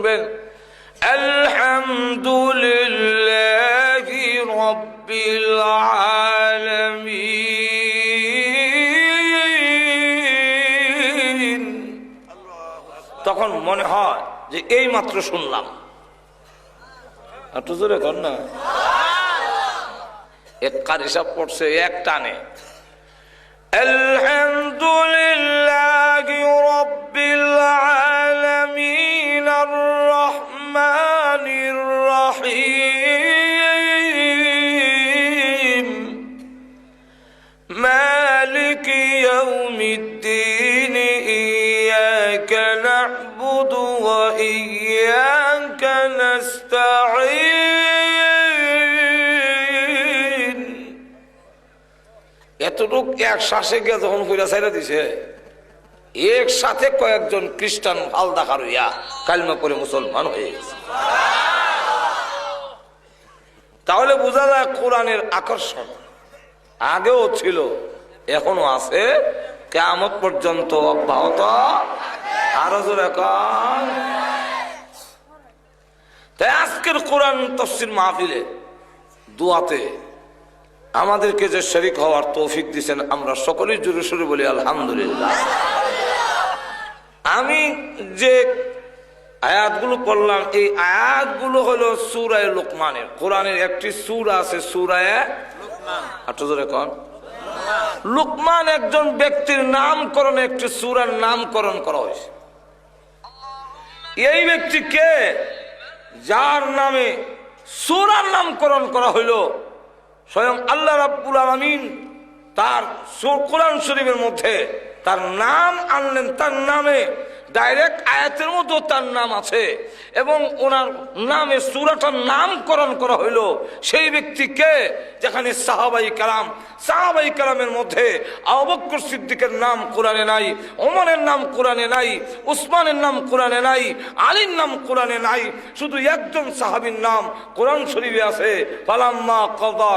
শুনবেন, আলহামদুলিল্লাহি রাব্বিল আলামিন। তখন মনে হয় যে এই মাত্র শুনলাম। একটু জোরে কর না। এক কারি সাহেব পড়ছে এক টানে, আলহামদুলিল্লাহি রাব্বিল আলামিন আর রহমানির রহিম মালিকি ইয়াউমিদ্দিন ইয়াকা না'বুদু ওয়া ইয়াকা নাস্তাঈন। এতটুক এক শ্বাসে গিয়ে যখন কইরা ছাইরা দিছে, একসাথে কয়েকজন খ্রিস্টান আলদা হইয়া কালিমা পড়ে মুসলমান হয়ে গেছে। তাহলে বোঝা যায় কোরআনের আকর্ষণ আগেও ছিল, এখনো আছে, কিয়ামত পর্যন্ত অব্যাহত। আরো জোরে কর। তাই আজকের কোরআন তাফসীর মাহফিলে দোয়াতে আমাদেরকে যে শরীক হওয়ার তৌফিক দিয়েছেন, আমরা সকলেই জোরে সোরে বলি আলহামদুলিল্লাহ। আমি যে আয়াতগুলো পড়লাম, এই আয়াতগুলো হলো সূরা লুকমানের। কোরআনের একটি সূরা আছে, সূরা লুকমান। আচ্ছা জোরে কোন লুকমান একজন ব্যক্তির নামকরণে একটি সূরার নামকরণ করা হয়েছে। এই ব্যক্তিকে যার নামে সূরার নামকরণ করা হইল, স্বয়ং আল্লাহ রাব্বুল আলামিন তার কোরআন শরীফের মধ্যে তার নাম আনলেন। তার নামে ডাইরেক্ট আয়াতের মধ্যে তার নাম আছে এবং ওনার নামে সূরাটার নামকরণ করা হইল। সেই ব্যক্তিকে যেখানে সাহাবাই কালামের মধ্যে আবু বকর সিদ্দিকের নাম কোরআনে নাই, ওমরের নাম কোরআনে নাই, উসমানের নাম কোরআনে নাই, আলীর নাম কোরআনে নাই, শুধু একজন সাহাবীর নাম কোরআন শরীফে আছে। ফালাম্মা কাযা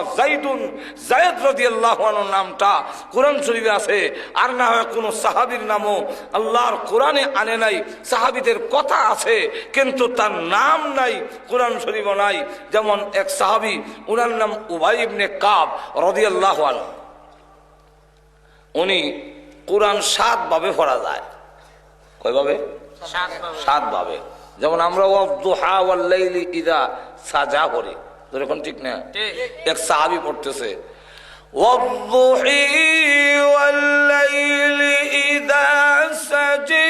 যায়েদ রাদিয়াল্লাহু আনহুর নামটা কোরআন শরীফে আছে। আর না হয় কোনো সাহাবীর নামও আল্লাহর কোরআনে আনে নাই। সাহাবীদের কথা আছে কিন্তু তার নাম নাই, কোরআন শরীফও নাই। যেমন এক সাহাবী, ওনার নাম উবাই ইবনে কাব রাদিয়াল্লাহু আনহু। উনি কোরআন 7 ভাবে পড়া যায়। কয়ভাবে? 7 ভাবে। যেমন আমরা ওয়াদুহা ওয়াল লাইলি ইযা সাজা পড়ি, এরকম ঠিক না? এক সাহাবী পড়তেছে ওয়াদুহি ওয়াল লাইলি ইযা সাজি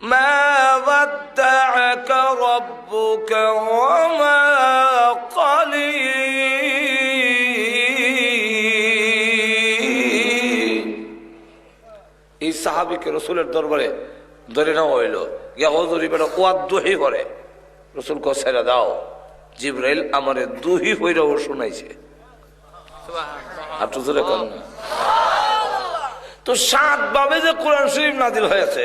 মা ওয়াদ্দাআকা রাব্বুকা ওয়া মা ক্বালি। এই সাহাবীকে রাসূলের দরবারে ধরে নেওয়া হইল, ইয়া হুজুর বেটা ওয়াদুহি করে। রাসূল কো ছেড়ে দাও, জিবরাইল আমারে দুহি হইরাও শুনাইছে। সুবহানাল্লাহ। জোরে কোন না। তো 7 ভাবে যে কোরআন শরীফ নাযিল হয়েছে,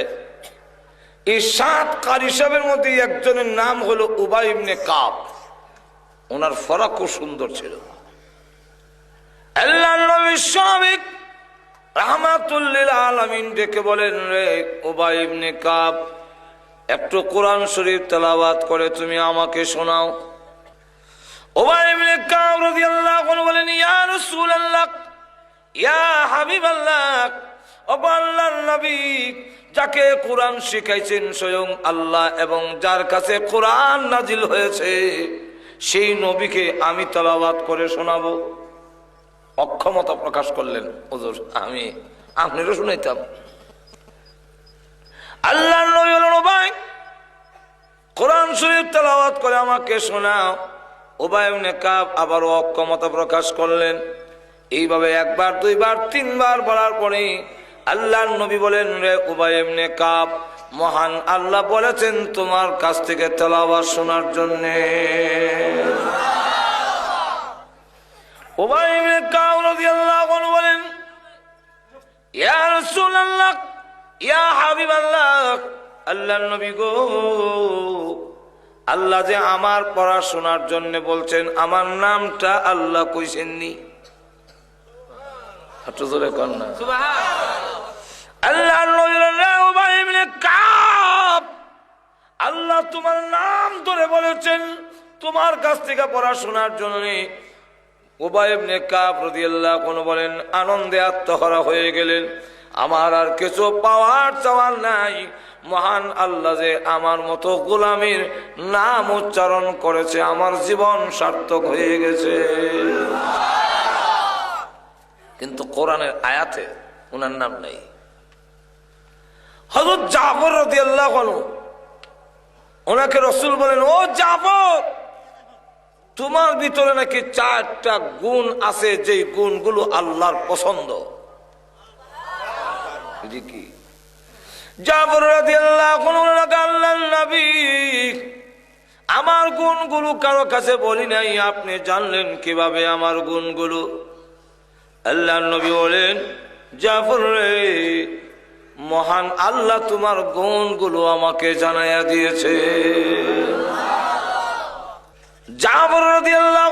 এই 7 কারি সাহেবের মধ্যে একজনের নাম হলো উবাই ইবনে কাব। ওনার ফরক খুব সুন্দর ছিল। আল্লাহর নবী সাবিক রাহমাতুল লিল আলামিন ডেকে বলেন, রে উবাই ইবনে কাব, একটু কোরআন শরীফ তেলাওয়াত করে তুমি আমাকে শোনাও। উবাই ইবনে কাব রাদিয়াল্লাহু আনহু বলেন, ইয়া রাসূলুল্লাহ, ইয়া হাবিবাল্লাহ, ও আল্লাহর নবী, যাকে কোরআন শিখাইছেন স্বয়ং আল্লাহ এবং যার কাছে কোরআন নাজিল হয়েছে, সেই নবীকে আমি তেলাওয়াত করে শোনাবো। অক্ষমতা প্রকাশ করলেন, হুজুর আমি আপনারও শুনাইতাম। আল্লাহর নবী বলেন, উবাই, কোরআন শরীফ তেলাওয়াত করে আমাকে শোনাও। উবাই ইবনে কাব আবারও অক্ষমতা প্রকাশ করলেন। এইভাবে 1 বার 2 বার 3 বার বলার পরে আল্লাহর নবী বলেন, রে উবাই ইবনে কাব, মহান আল্লাহ বলেছেন তোমার কাছ থেকে তেলাওয়াত শোনার জন্য। উবাই ইবনে কাব রাদিয়াল্লাহু আনহু বলেন, ইয়া রাসূলুল্লাহ, ইয়া হাবিবাল্লাহ, আল্লাহর নবী গো, আল্লাহ যে আমার পড়াশোনার জন্য বলছেন, আমার নামটা আল্লাহ কইছেননি। একটু জোরে কর না। সুবহানাল্লাহ। আল্লাহর নবী বলেন, উবাই ইবনে কাব, আল্লাহ তোমার নাম ধরে বলেছেন তোমার কাছ থেকে পড়াশোনার জন্য। উবাই ইবনে কাব রাদিয়াল্লাহু আনহু বলেন, আনন্দে আত্মহারা হয়ে গেলেন, আমার আর কিছু পাওয়ার চাওয়ার নাই, মহান আল্লাহ যে আমার মতো গোলামের নাম উচ্চারণ করেছে, আমার জীবন সার্থক হয়ে গেছে। কিন্তু কোরআনের আয়াতে ওনার নাম নেই। হযরত জাফর রাদিয়াল্লাহু আনহু, ওনাকে রাসূল বলেন, ও জাফর, তোমার ভিতরে নাকি 4টা গুণ আছে, যে গুণগুলো আল্লাহর পছন্দ। কি? জাফর রাদিয়াল্লাহু আনহু, আল্লাহর নবী, আমার গুণগুলো কারো কাছে বলি নাই, আপনি জানলেন কিভাবে আমার গুণগুলো? আল্লাহর নবী বলেন, জাফর রে, মহান আল্লাহ তোমার গুণগুলো আমাকে জানাইয়া দিয়েছে। জাফর রাদিয়াল্লাহু